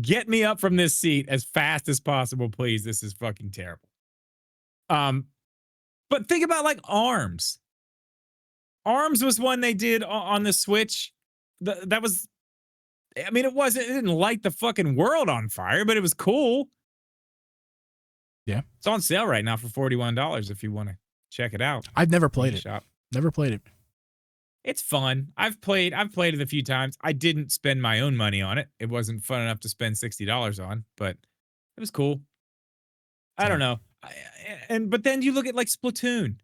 get me up from this seat as fast as possible, please. This is fucking terrible. But think about like ARMS. ARMS was one they did on the Switch. That was, I mean, it didn't light the fucking world on fire, but it was cool. Yeah. It's on sale right now for $41 if you want to check it out. I've never played it. Never played it. It's fun. I've played it a few times. I didn't spend my own money on it. It wasn't fun enough to spend $60 on, but it was cool. I don't know. But then you look at like Splatoon.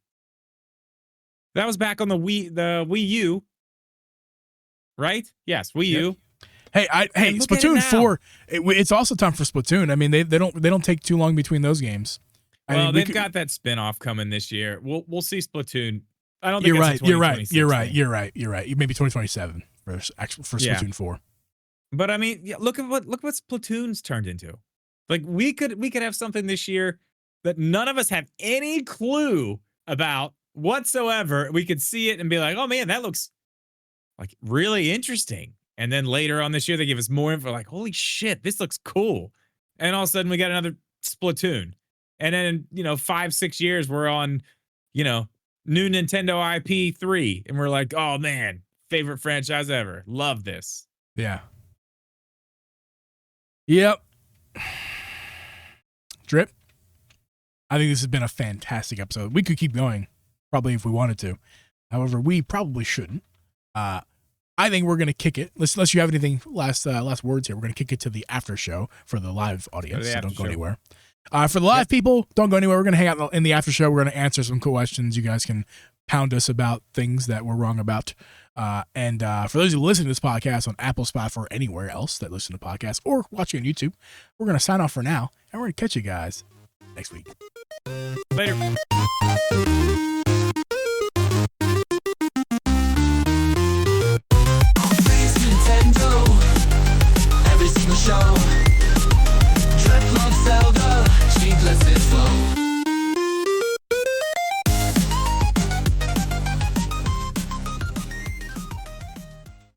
That was back on the Wii U, right? Yes, Wii U. Hey, Splatoon 4. It's also time for Splatoon. I mean, they don't take too long between those games. Well, they've got that spinoff coming this year. We'll see Splatoon. I don't think You're right. Maybe 2027 for Splatoon 4. But I mean, look what Splatoon's turned into. Like we could have something this year that none of us have any clue about whatsoever. We could see it and be like, oh man, that looks like really interesting. And then later on this year, they give us more info like, holy shit, this looks cool. And all of a sudden we got another Splatoon. And then, 5-6 years, we're on, new Nintendo IP 3. And we're like, oh man, favorite franchise ever. Love this. Yeah. Yep. Drip. I think this has been a fantastic episode. We could keep going, probably if we wanted to. However, we probably shouldn't. I think we're gonna kick it. Unless you have anything last words here, we're gonna kick it to the after show for the live audience. So don't go anywhere. For the live people, don't go anywhere. We're gonna hang out in the after show. We're gonna answer some questions. You guys can pound us about things that we're wrong about. And for those who listen to this podcast on Apple, Spotify, or anywhere else that listen to podcasts or watching on YouTube, we're going to sign off for now, and we're going to catch you guys next week. Later.